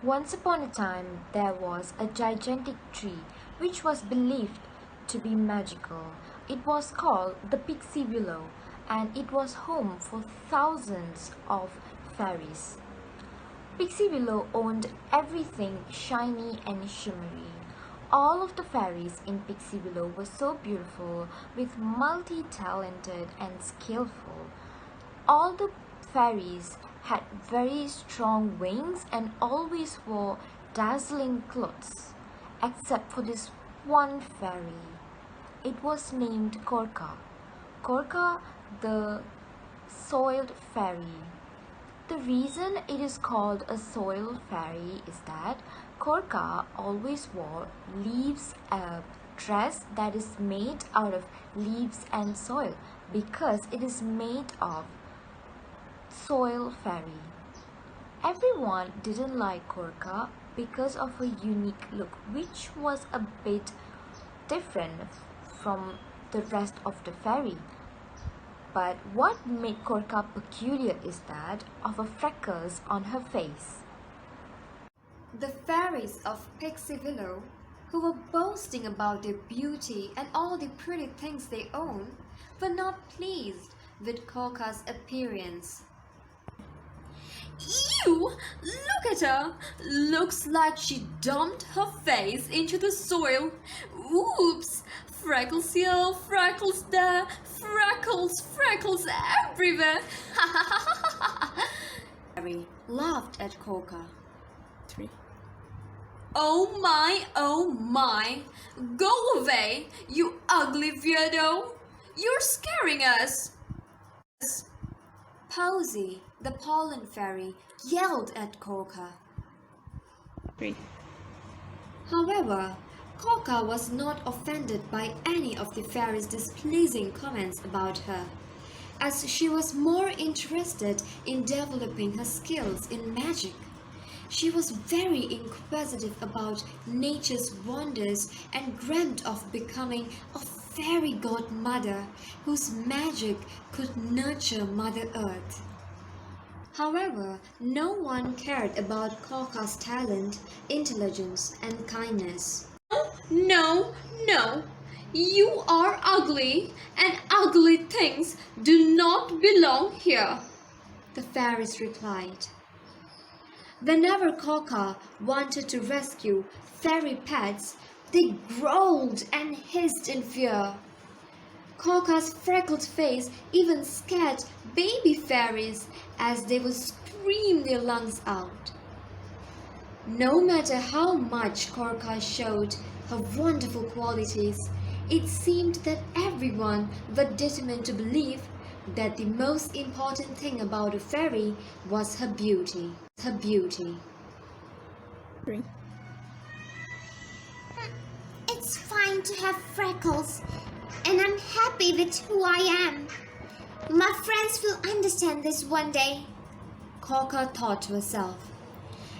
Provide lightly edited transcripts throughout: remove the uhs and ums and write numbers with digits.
Once upon a time, there was a gigantic tree which was believed to be magical. It was called the Pixie Willow, and it was home for thousands of fairies. Pixie Willow owned everything shiny and shimmery. All of the fairies in Pixie Willow were so beautiful, with multi-talented and skillful. All the fairies had very strong wings and always wore dazzling clothes, except for this one fairy. It was named Korka. Korka, the soiled fairy. The reason it is called a soiled fairy is that Korka always wore leaves, a dress that is made out of leaves and soil, because it is made of soil fairy. Everyone didn't like Korka because of her unique look, which was a bit different from the rest of the fairy. But what made Korka peculiar is that of her freckles on her face. The fairies of Pixie Willow, who were boasting about their beauty and all the pretty things they own, were not pleased with Korka's appearance. Ew! Look at her! Looks like she dumped her face into the soil. Oops! Freckles here, freckles there, freckles everywhere. Harry laughed at Korka. 3. Oh my! Go away, you ugly weirdo! You're scaring us! Posy, the pollen fairy, yelled at Korka. 3. However, Korka was not offended by any of the fairies' displeasing comments about her, as she was more interested in developing her skills in magic. She was very inquisitive about nature's wonders and dreamt of becoming a fairy godmother whose magic could nurture Mother Earth. However, no one cared about Korka's talent, intelligence, and kindness. No! You are ugly, and ugly things do not belong here, the fairies replied. Whenever Korka wanted to rescue fairy pets, they growled and hissed in fear. Korka's freckled face even scared baby fairies as they would scream their lungs out. No matter how much Korka showed her wonderful qualities, it seemed that everyone were determined to believe that the most important thing about a fairy was her beauty. 3. It's fine to have freckles, and I'm happy with who I am. My friends will understand this one day. Korka thought to herself.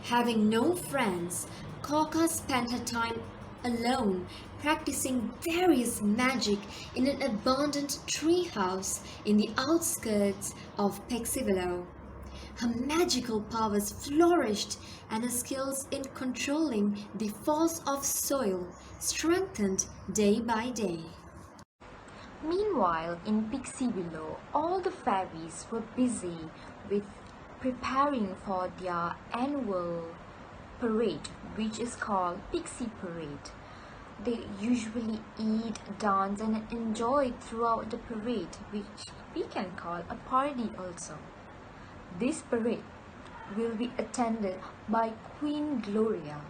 Having no friends, Korka spent her time alone, practicing various magic in an abandoned treehouse in the outskirts of Pixie Willow. Her magical powers flourished, and her skills in controlling the force of soil strengthened day by day. Meanwhile, in Pixie Willow, all the fairies were busy with preparing for their annual parade, which is called Pixie Parade. They usually eat, dance, and enjoy throughout the parade, which we can call a party also. This parade will be attended by Queen Gloria,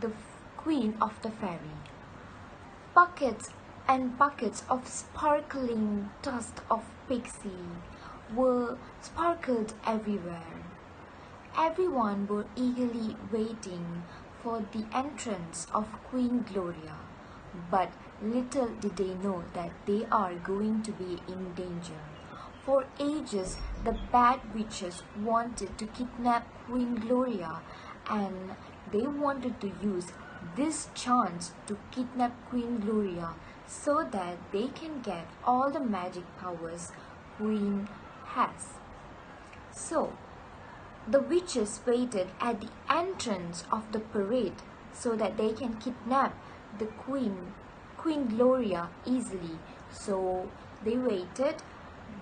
the queen of the fairy. Buckets and buckets of sparkling dust of pixie were sparkled everywhere. Everyone were eagerly waiting for the entrance of Queen Gloria, but little did they know that they are going to be in danger. For ages, the bad witches wanted to kidnap Queen Gloria, and they wanted to use this chance to kidnap Queen Gloria so that they can get all the magic powers Queen has. So, The witches waited at the entrance of the parade so that they can kidnap the Queen Gloria, easily. So they waited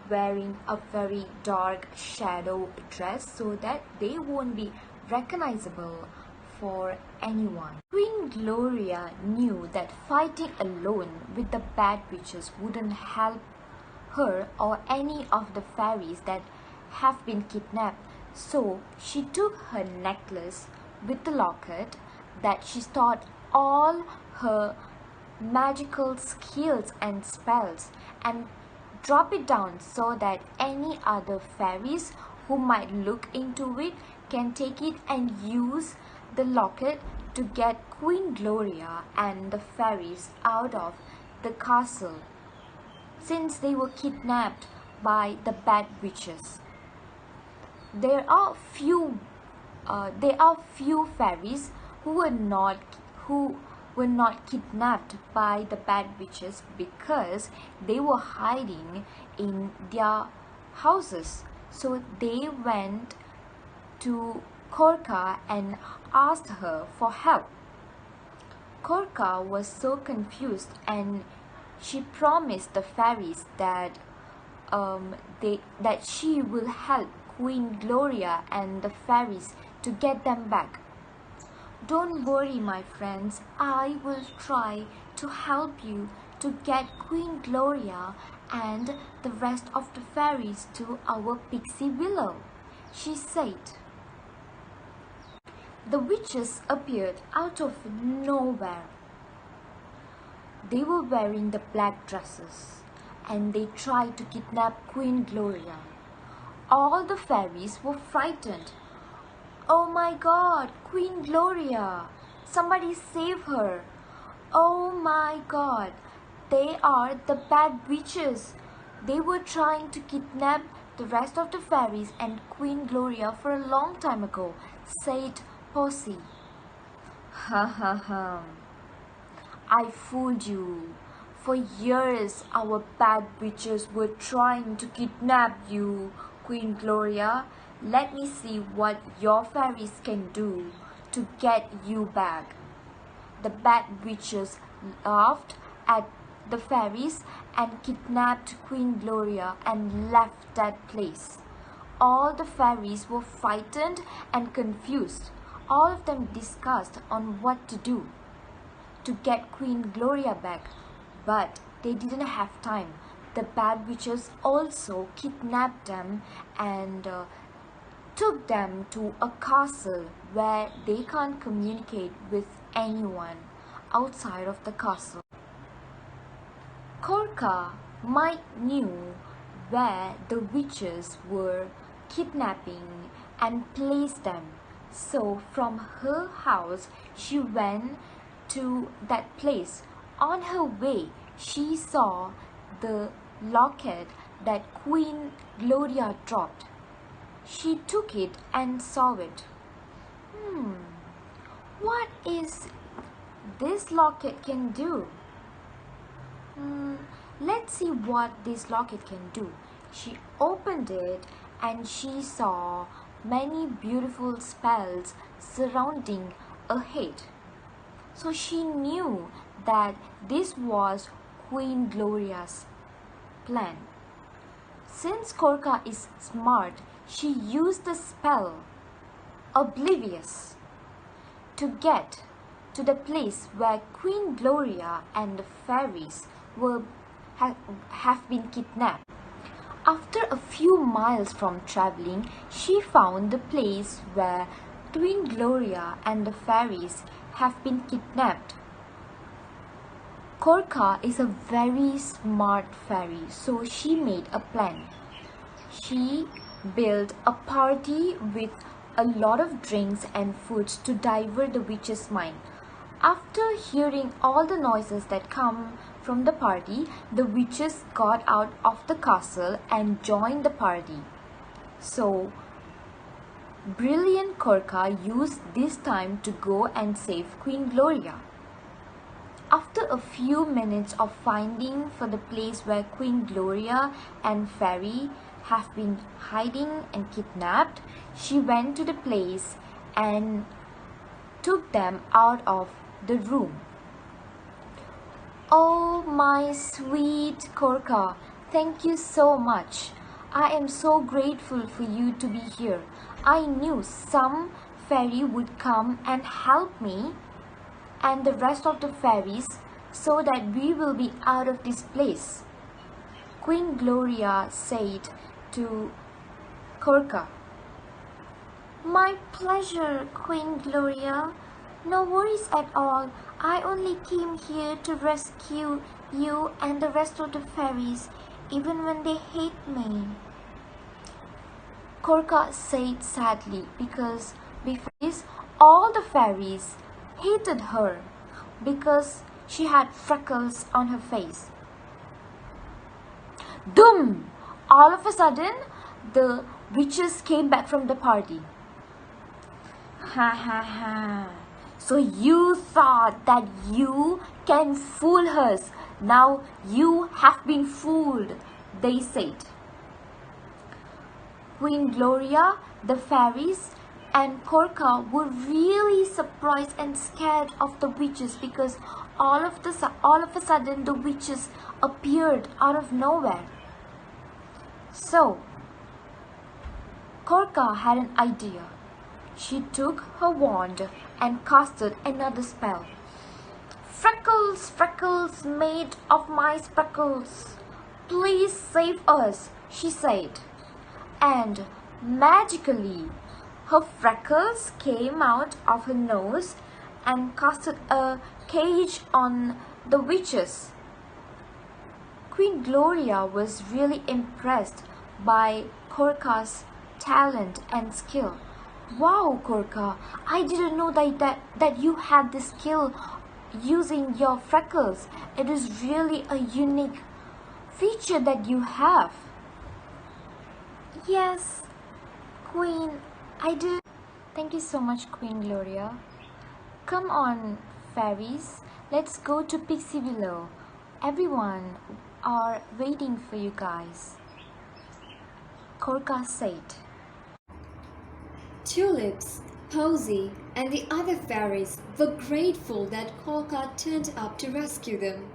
wearing a very dark shadow dress so that they won't be recognizable for anyone. Queen Gloria knew that fighting alone with the bad witches wouldn't help her or any of the fairies that have been kidnapped. So she took her necklace with the locket that she stored all her magical skills and spells and drop it down so that any other fairies who might look into it can take it and use the locket to get Queen Gloria and the fairies out of the castle, since they were kidnapped by the bad witches. There are few fairies who were not kidnapped by the bad witches because they were hiding in their houses. So they went to Korka and asked her for help. Korka was so confused, and she promised the fairies that she will help Queen Gloria and the fairies to get them back. Don't worry, my friends, I will try to help you to get Queen Gloria and the rest of the fairies to our pixie willow, she said. The witches appeared out of nowhere. They were wearing the black dresses and they tried to kidnap Queen Gloria. All the fairies were frightened. Oh my God, Queen Gloria! Somebody save her! Oh my God, they are the bad witches! They were trying to kidnap the rest of the fairies and Queen Gloria for a long time ago, said Posy. Ha ha ha. I fooled you. For years our bad witches were trying to kidnap you, Queen Gloria. Let me see what your fairies can do to get you back. The bad witches laughed at the fairies and kidnapped Queen Gloria and left that place. All the fairies were frightened and confused. All of them discussed on what to do to get Queen Gloria back, but they didn't have time. The bad witches also kidnapped them and took them to a castle where they can't communicate with anyone outside of the castle. Korka might knew where the witches were kidnapping and placed them. So from her house she went to that place. On her way she saw the locket that Queen Gloria dropped. She took it and saw it. What is this locket can do? Let's see what this locket can do. She opened it and she saw many beautiful spells surrounding a head. So she knew that this was Queen Gloria's plan. Since Korka is smart, she used the spell Oblivious to get to the place where Queen Gloria and the fairies have been kidnapped. After a few miles from traveling, she found the place where Queen Gloria and the fairies have been kidnapped. Korka is a very smart fairy, so she made a plan. She built a party with a lot of drinks and foods to divert the witch's mind. After hearing all the noises that come from the party, the witches got out of the castle and joined the party. So, brilliant Korka used this time to go and save Queen Gloria. After a few minutes of finding for the place where Queen Gloria and fairy have been hiding and kidnapped, she went to the place and took them out of the room. Oh, my sweet Korka, thank you so much. I am so grateful for you to be here. I knew some fairy would come and help me and the rest of the fairies so that we will be out of this place, Queen Gloria said to Korka. My pleasure, Queen Gloria. No worries at all. I only came here to rescue you and the rest of the fairies, even when they hate me, Korka said sadly, because before this, all the fairies hated her because she had freckles on her face. Doom! All of a sudden, the witches came back from the party. Ha ha ha. So you thought that you can fool us. Now you have been fooled, they said. Queen Gloria, the fairies, and Korka were really surprised and scared of the witches because all of a sudden the witches appeared out of nowhere. So, Korka had an idea. She took her wand and casted another spell. Freckles, freckles made of my speckles, please save us, she said. And magically, her freckles came out of her nose and casted a cage on the witches. Queen Gloria was really impressed by Korka's talent and skill. Wow, Korka, I didn't know that you had this skill using your freckles. It is really a unique feature that you have. Yes, Queen, I do. Thank you so much, Queen Gloria. Come on, fairies, let's go to Pixie Willow. Everyone are waiting for you guys, Korka said. Tulips, Posy, and the other fairies were grateful that Korka turned up to rescue them.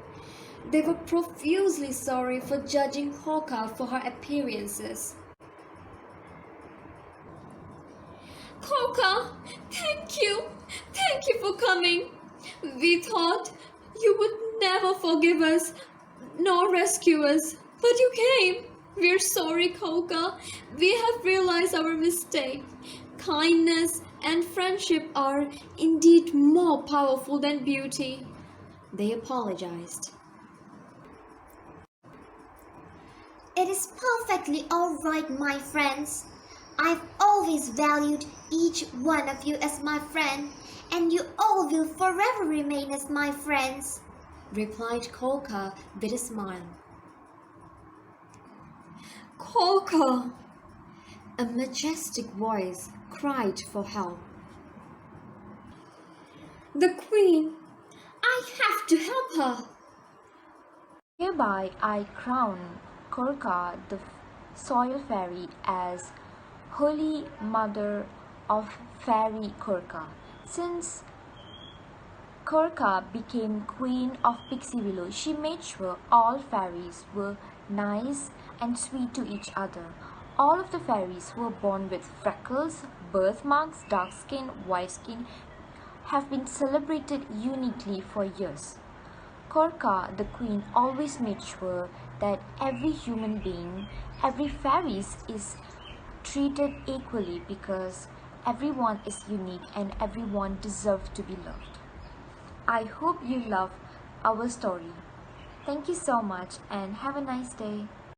They were profusely sorry for judging Korka for her appearances. Korka, thank you. Thank you for coming. We thought you would never forgive us nor rescue us, but you came. We're sorry, Korka. We have realized our mistake. Kindness and friendship are indeed more powerful than beauty. They apologized. It is perfectly all right, my friends. I've always valued each one of you as my friend, and you all will forever remain as my friends, replied Korka with a smile. Korka! A majestic voice cried for help. The Queen! I have to help her! Hereby I crown Korka the Soil Fairy as Holy Mother of Fairy Korka. Since Korka became Queen of Pixie Willow, she made sure all fairies were nice and sweet to each other. All of the fairies who were born with freckles, birthmarks, dark skin, white skin have been celebrated uniquely for years. Korka, the queen, always made sure that every human being, every fairy is treated equally because everyone is unique and everyone deserves to be loved. I hope you love our story. Thank you so much and have a nice day.